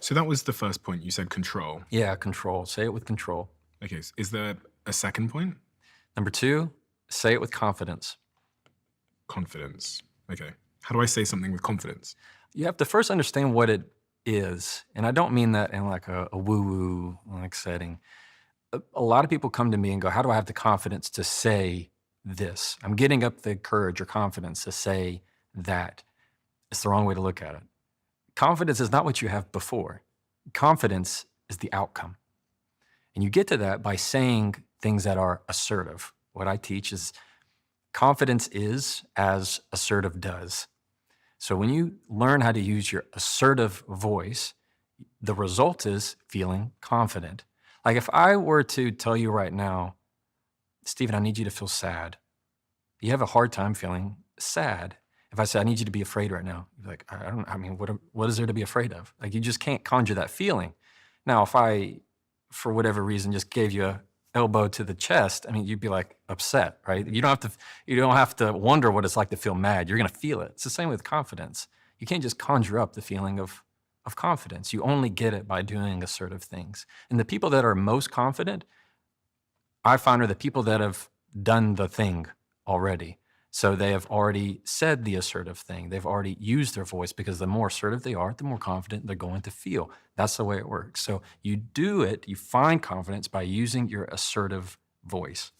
So that was the first point. You said control. Yeah, control. Say it with control. Okay. Is there a second point? Number two, say it with confidence. Confidence. Okay. How do I say something with confidence? You have to first understand what it is. And I don't mean that in like a woo-woo like setting. A lot of people come to me and go, how do I have the confidence to say this? I'm getting up the courage or confidence to say that. It's the wrong way to look at it. Confidence is not what you have before. Confidence is the outcome. And you get to that by saying things that are assertive. What I teach is confidence is as assertive does. So when you learn how to use your assertive voice, the result is feeling confident. Like if I were to tell you right now, Stephen, I need you to feel sad. You have a hard time feeling sad. If I say, I need you to be afraid right now, you're like, what is there to be afraid of? Like you just can't conjure that feeling. Now, if I, for whatever reason, just gave you a elbow to the chest, you'd be like upset, right? You don't have to wonder what it's like to feel mad. You're gonna feel it. It's the same with confidence. You can't just conjure up the feeling of confidence. You only get it by doing assertive things. And the people that are most confident, I find, are the people that have done the thing already. So they have already said the assertive thing. They've already used their voice, because the more assertive they are, the more confident they're going to feel. That's the way it works. So you do it, you find confidence by using your assertive voice.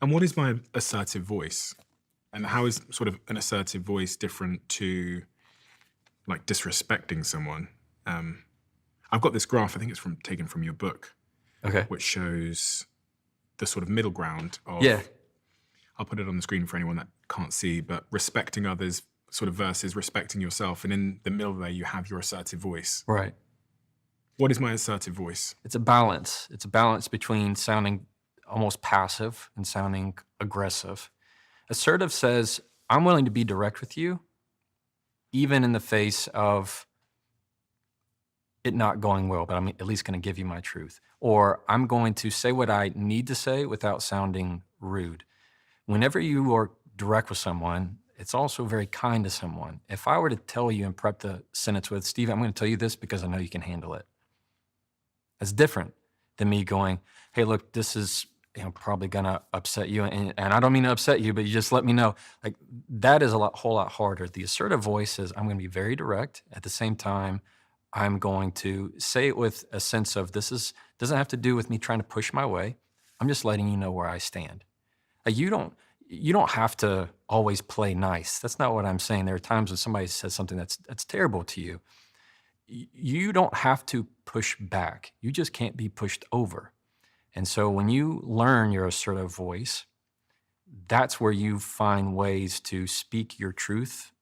And what is my assertive voice? And how is sort of an assertive voice different to like disrespecting someone? I've got this graph, I think it's taken from your book, Okay. which shows the sort of middle ground of, Yeah. I'll put it on the screen for anyone that can't see, but respecting others sort of versus respecting yourself. And in the middle there, you have your assertive voice. Right. What is my assertive voice? It's a balance. It's a balance between sounding almost passive and sounding aggressive. Assertive says, I'm willing to be direct with you, even in the face of it not going well, but I'm at least going to give you my truth. Or I'm going to say what I need to say without sounding rude. Whenever you are direct with someone, it's also very kind to someone. If I were to tell you and prep the sentence with, Steve, I'm going to tell you this because I know you can handle it. That's different than me going, hey, look, this is probably going to upset you. And I don't mean to upset you, but you just let me know. Like that is whole lot harder. The assertive voice is, I'm going to be very direct. At the same time, I'm going to say it with a sense of doesn't have to do with me trying to push my way. I'm just letting you know where I stand. You don't have to always play nice. That's not what I'm saying. There are times when somebody says something that's terrible to you. You don't have to push back. You just can't be pushed over. And so when you learn your assertive voice, that's where you find ways to speak your truth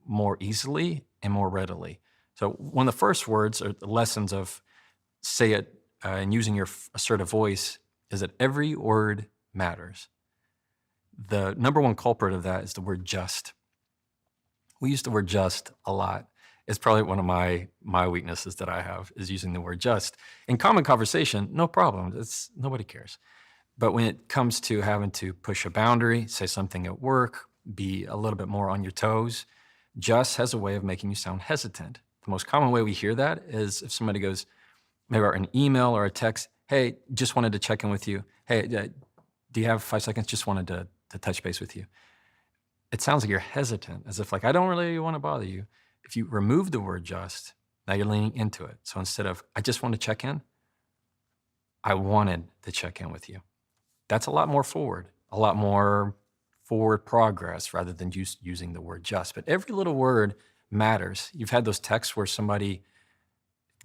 more easily and more readily. So one of the first words or the lessons of say it and using your assertive voice is that every word matters. The number one culprit of that is the word just. We use the word just a lot. It's probably one of my weaknesses that I have is using the word just. In common conversation, no problem. Nobody cares. But when it comes to having to push a boundary, say something at work, be a little bit more on your toes, just has a way of making you sound hesitant. The most common way we hear that is if somebody goes, maybe an email or a text, hey, just wanted to check in with you. Hey, do you have 5 seconds? Just wanted to touch base with you. It sounds like you're hesitant, as if like, I don't really want to bother you. If you remove the word just, now you're leaning into it. So instead of, I just want to check in, I wanted to check in with you. That's a lot more forward progress rather than just using the word just. But every little word matters. You've had those texts where somebody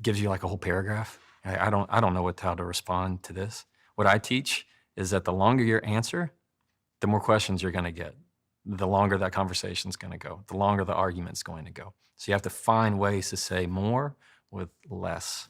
gives you like a whole paragraph. I don't know how to respond to this. What I teach is that the longer your answer, the more questions you're going to get, the longer that conversation's going to go, the longer the argument's going to go. So you have to find ways to say more with less.